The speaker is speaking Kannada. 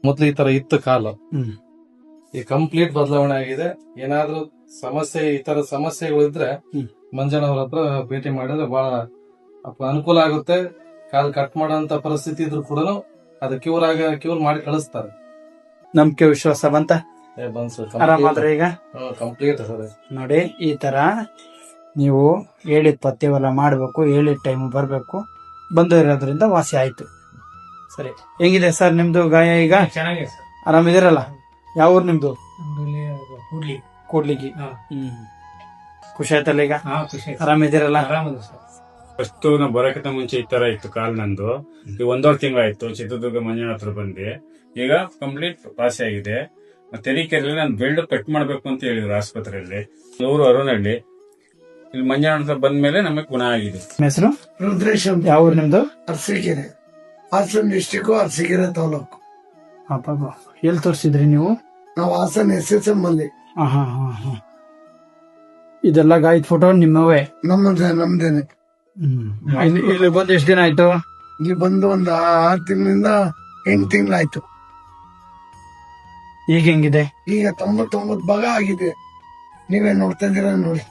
ಮೊದ್ಲು ಈ ತರ ಇತ್ತು ಕಾಲು, ಹ್ಮ್ ಈ ಕಂಪ್ಲೀಟ್ ಬದಲಾವಣೆ ಆಗಿದೆ. ಏನಾದ್ರೂ ಸಮಸ್ಯೆ ಈ ತರ ಸಮಸ್ಯೆಗಳು ಇದ್ರೆ ಮಂಜಣ್ಣವ್ರ ಹತ್ರ ಭೇಟಿ ಮಾಡಿದ್ರೆ ಬಹಳ ಅನುಕೂಲ ಆಗುತ್ತೆ. ಕಾಲ್ ಕಟ್ ಮಾಡೋಂತ ಪರಿಸ್ಥಿತಿ ಇದ್ರು ಕೂಡ ಅದು ಕ್ಯೂರ್ ಮಾಡಿ ಕಳಿಸ್ತಾರೆ. ನಂಬಿಕೆ ವಿಶ್ವಾಸ ಬಂತ, ಆರಾಮಾದ್ರೆ ಈಗ ಕಂಪ್ಲೀಟ್ ಸರ್. ನೋಡಿ ಈ ತರ ನೀವು ಹೇಳಿದ ಪಥ್ಯವೆಲ್ಲ ಮಾಡ್ಬೇಕು, ಹೇಳಿದ ಟೈಮ್ ಬರ್ಬೇಕು, ಬಂದಿರೋದ್ರಿಂದ ವಾಸಿ ಆಯ್ತು. ಸರಿ, ಹೆಂಗಿದೆ ಸರ್ ನಿಮ್ದು ಗಾಯ ಈಗ? ಚೆನ್ನಾಗಿದೆ ಸರ್. ಆರಾಮಿದಿರಲ್ಲ? ಯಾವ ಊರು ನಿಮ್ದು? ಕೂಡ್ಲಿಗಿ. ಖುಷಿ ಆಯ್ತಲ್ಲ ಈಗ? ಆರಾಮಿದಿರಲ್ಲ? ಫಸ್ಟ್ ನಾವು ಬರೋಕ್ಕಿಂತ ಮುಂಚೆ ಈ ತರ ಇತ್ತು ಕಾಲ್ ನಂದು. ಈಗ 1.5 ತಿಂಗಳಾಯ್ತು ಚಿತ್ರದುರ್ಗ ಮಂಜಣ್ಣ ಹತ್ರ ಬಂದು. ಈಗ ಕಂಪ್ಲೀಟ್ ವಾಸಿ ಆಗಿದೆ. ತರೀಕೆರೆಯಲ್ಲಿ ನಾನು ಬೆಲ್ಡ್ ಕಟ್ ಮಾಡ್ಬೇಕು ಅಂತ ಹೇಳಿದ್ರು ಆಸ್ಪತ್ರೆಯಲ್ಲಿ. ಊರು ಅರುಣಹಳ್ಳಿ. ಇಲ್ಲಿ ಮಂಜಣ್ಣ ಹತ್ರ ಬಂದ್ಮೇಲೆ ನಮಗೆ ಗುಣ ಆಗಿದೆ. ಹೆಸರು ರುದ್ರೇಶ್. ಯಾವ ಊರು ನಿಮ್ದು? ಅರಸೀಕೆರೆ, ಹಾಸನ ಡಿಸ್ಟಿಕ್, ಅರಸೀಕೆರೆ ತಾಲೂಕು. ಎಲ್ಲಿ ತೋರಿಸಿದ್ರಿ ನೀವು? ನಾವು ಹಾಸನ SSM ಅಲ್ಲಿ. ಇದೆಲ್ಲ ಗಾಯದ ಫೋಟೋ ನಿಮ್ಮವೇ? ನಮ್ದೇನೆ. ಇಲ್ಲಿ ಬಂದು ಎಷ್ಟು ದಿನ ಆಯ್ತು? ಇಲ್ಲಿ ಬಂದು ಒಂದು 6 ತಿಂಗಳಿಂದ 8 ತಿಂಗಳಾಯ್ತು. ಈಗ ಹೆಂಗಿದೆ? ಈಗ 99 ಭಾಗ ಆಗಿದೆ. ನೀವೇ ನೋಡ್ತಾ ಇದೀರ ನೋಡಿ.